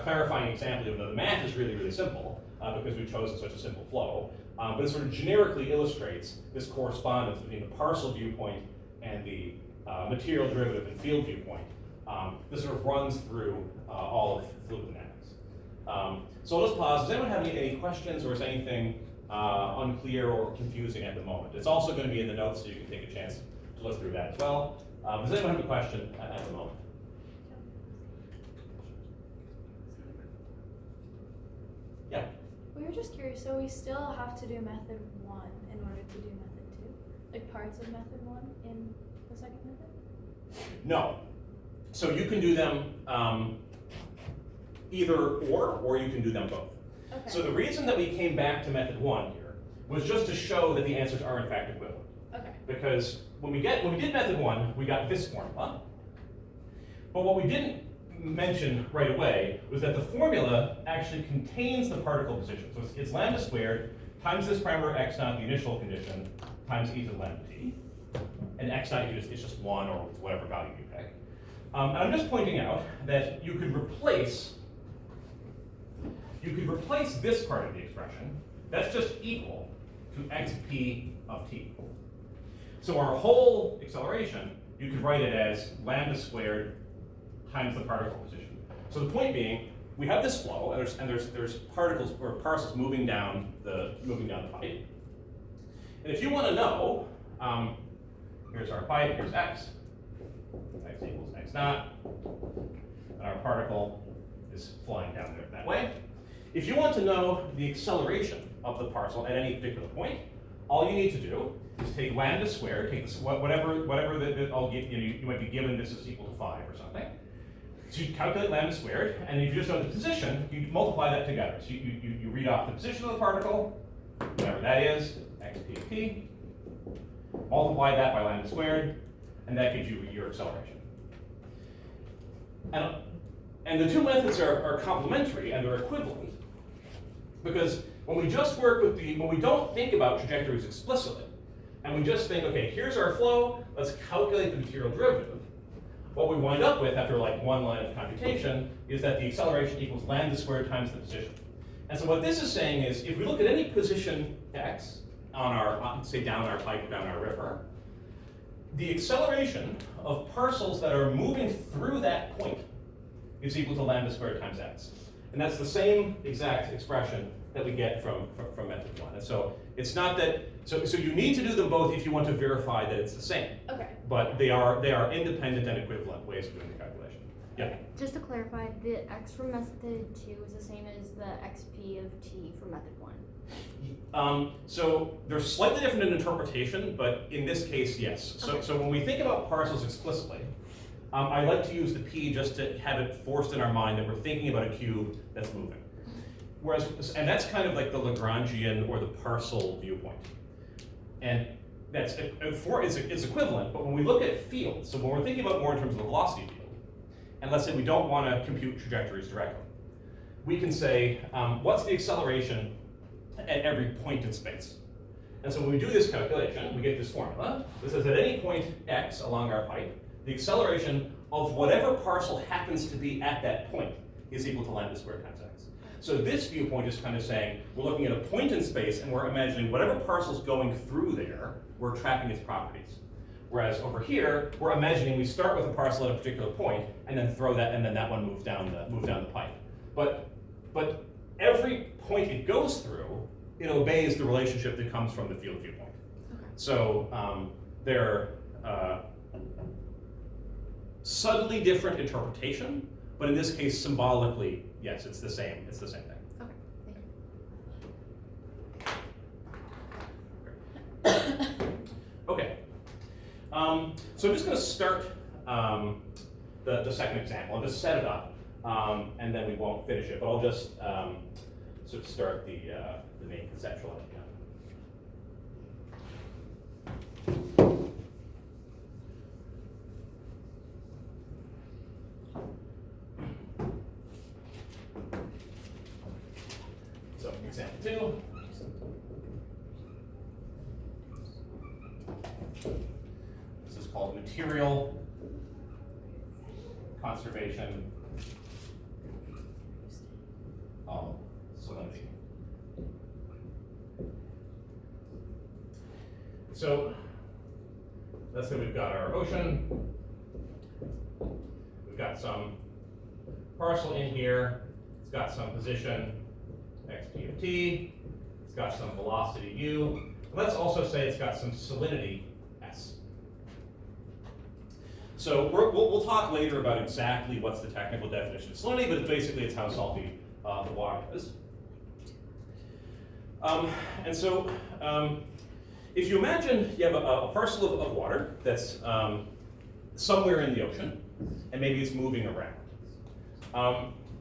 clarifying example, even though the math is really, really simple, because we've chosen such a simple flow. But it sort of generically illustrates this correspondence between the parcel viewpoint and the material derivative and field viewpoint. This sort of runs through all of fluid dynamics. So I'll just pause. Does anyone have any questions, or is anything unclear or confusing at the moment? It's also going to be in the notes, so you can take a chance to look through that as well. Does anyone have a question at the moment? Yeah. We were just curious, so we still have to do method 1 in order to do method 2? Like parts of method 1 in the second method? No. So you can do them either or you can do them both. Okay. So the reason that we came back to method 1 here was just to show that the answers are in fact equivalent. Okay. Because when we did method 1, we got this formula. But what we didn't mention right away was that the formula actually contains the particle position. So it's lambda squared times this parameter x naught, the initial condition, times e to the lambda t. And x naught is just 1 or whatever value you pick. And I'm just pointing out that you could replace this part of the expression. That's just equal to xp of t. So our whole acceleration, you could write it as lambda squared times the particle position. So the point being, we have this flow, and there's particles or parcels moving down the pipe. And if you want to know, here's our pipe, here's x equals x naught, and our particle is flying down there that way. If you want to know the acceleration of the parcel at any particular point, all you need to do is take lambda squared, take this, whatever that I'll give you might be given this is equal to 5 or something. So you calculate lambda squared, and if you just know the position, you multiply that together. So you read off the position of the particle, whatever that is, x p of t, multiply that by lambda squared, and that gives you your acceleration. And the two methods are complementary and they're equivalent, because when we just work with when we don't think about trajectories explicitly, and we just think, okay, here's our flow, let's calculate the material derivative, what we wind up with after like one line of computation is that the acceleration equals lambda squared times the position. And so what this is saying is, if we look at any position x on our, say down our pipe, down our river, the acceleration of parcels that are moving through that point is equal to lambda squared times x. And that's the same exact expression that we get from method one. And so it's not that, so you need to do them both if you want to verify that it's the same. Okay. But they are independent and equivalent ways of doing the calculation. Yeah. Just to clarify, the x from method 2 is the same as the xp of t for method 1. So they're slightly different in interpretation, but in this case, yes. So when we think about parcels explicitly, I like to use the p just to have it forced in our mind that we're thinking about a cube that's moving. And that's kind of like the Lagrangian or the parcel viewpoint. And it's equivalent, but when we look at fields, so when we're thinking about more in terms of the velocity field, and let's say we don't want to compute trajectories directly, we can say, what's the acceleration at every point in space? And so when we do this calculation, we get this formula that says at any point x along our pipe, the acceleration of whatever parcel happens to be at that point is equal to lambda squared times x. So this viewpoint is kind of saying, we're looking at a point in space and we're imagining whatever parcel's going through there, we're tracking its properties. Whereas over here, we're imagining we start with a parcel at a particular point and then throw that, and then that one moves down the pipe. But every point it goes through, it obeys the relationship that comes from the field viewpoint. Okay. So they're subtly different interpretation, but in this case, symbolically, yes, it's the same. It's the same thing. Okay, thank you. Okay. So I'm just going to start the second example. I'll just set it up, and then we won't finish it. But I'll just sort of start the main conceptual idea. So example 2. This is called material conservation of salinity. So let's say we've got our ocean. We've got some parcel in here. It's got some position xp of t. It's got some velocity u. Let's also say it's got some salinity s. So we'll talk later about exactly what's the technical definition of salinity, but basically it's how salty the water is. And so if you imagine you have a parcel of water that's somewhere in the ocean, and maybe it's moving around,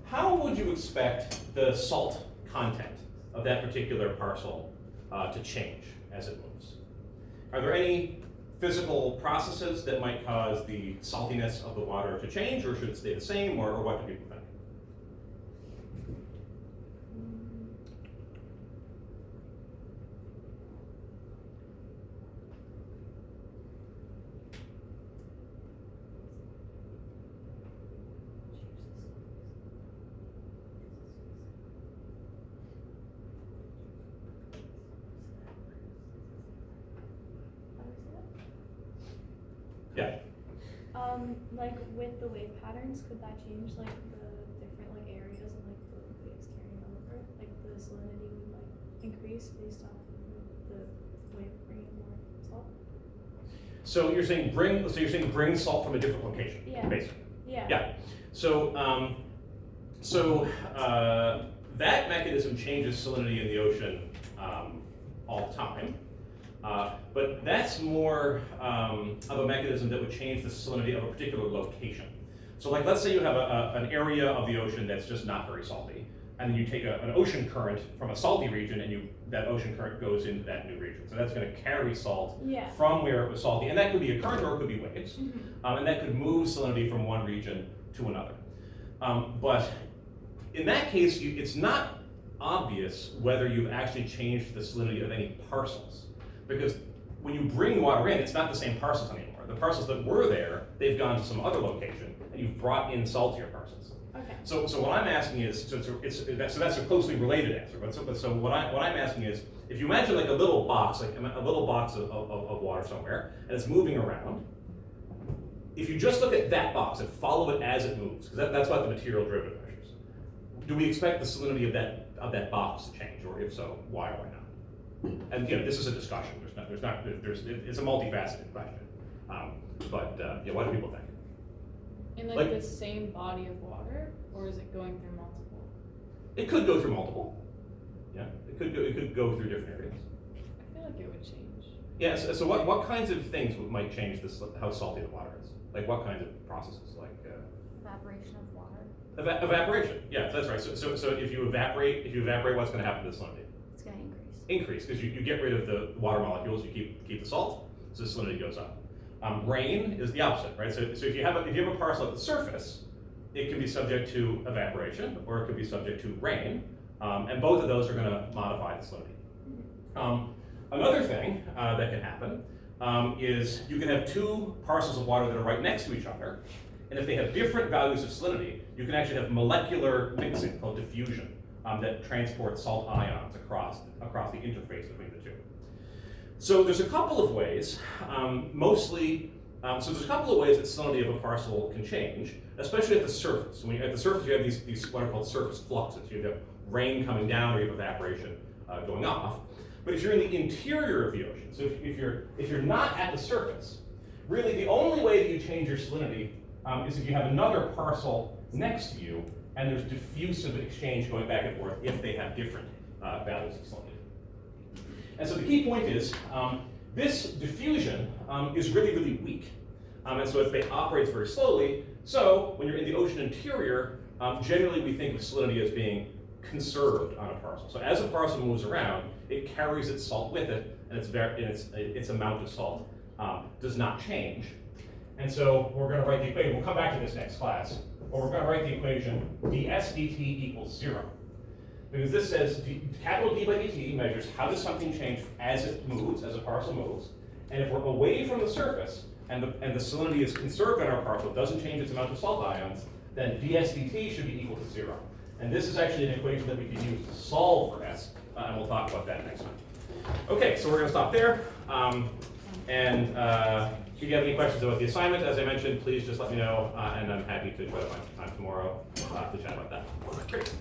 how would you expect the salt content of that particular parcel to change as it moves? Are there any physical processes that might cause the saltiness of the water to change, or should it stay the same, or what do people think? Yeah. Like with the wave patterns, could that change like the different like areas and like the waves carrying over? Like the salinity would like increase based on the wave bringing more salt? So you're saying bring salt from a different location, Yeah. basically. Yeah. Yeah. So that mechanism changes salinity in the ocean all the time. But that's more of a mechanism that would change the salinity of a particular location. So like, let's say you have an area of the ocean that's just not very salty, and then you take an ocean current from a salty region, and that ocean current goes into that new region. So that's going to carry salt Yeah. from where it was salty, and that could be a current or it could be waves, and that could move salinity from one region to another. But in that case, it's not obvious whether you've actually changed the salinity of any parcels, because when you bring water in, it's not the same parcels anymore. The parcels that were there, they've gone to some other location, and you've brought in saltier parcels. Okay. So what I'm asking is, so that's a closely related answer. But so what I'm asking is, if you imagine like a little box, of water somewhere, and it's moving around. If you just look at that box and follow it as it moves, because that's what the material derivative measures, do we expect the salinity of that box to change, or if so, why or why not? And this is a discussion. It's a multifaceted question. What do people think? In Like- the same body of water, or is it going through multiple? It could go through multiple. Yeah, it could go through different areas. I feel like it would change. Yeah. So what kinds of things might change how salty the water is? Like what kinds of processes? Like Evaporation of water. evaporation. Yeah, that's right. So if you evaporate, what's going to happen to the salinity? It's going to increase. Increase, because you get rid of the water molecules, you keep the salt, so the salinity goes up. Rain is the opposite, right? So if you have a parcel at the surface, it can be subject to evaporation, or it could be subject to rain, and both of those are going to modify the salinity. Another thing that can happen is you can have two parcels of water that are right next to each other, and if they have different values of salinity, you can actually have molecular mixing called diffusion that transports salt ions across the interface between the two. So there's a couple of ways, there's a couple of ways that salinity of a parcel can change, especially at the surface. At the surface, you have these what are called surface fluxes. You have rain coming down, or you have evaporation going off. But if you're in the interior of the ocean, so if you're not at the surface, really the only way that you change your salinity is if you have another parcel next to you, and there's diffusive exchange going back and forth if they have different values of salinity. And so the key point is, this diffusion is really, really weak. And so it operates very slowly. So when you're in the ocean interior, generally we think of salinity as being conserved on a parcel. So as a parcel moves around, it carries its salt with it, and its amount of salt does not change. And so we're going to write the equation. We'll come back to this next class. But we're going to write the equation ds dt equals 0. Because this says capital D by dt measures how does something change as it moves, as a parcel moves. And if we're away from the surface, and the salinity is conserved on our parcel, it doesn't change its amount of salt ions, then ds dt should be equal to 0. And this is actually an equation that we can use to solve for S, and we'll talk about that next time. Okay, so we're going to stop there. If you have any questions about the assignment, as I mentioned, please just let me know, and I'm happy to try to find some time tomorrow to chat about that. Great.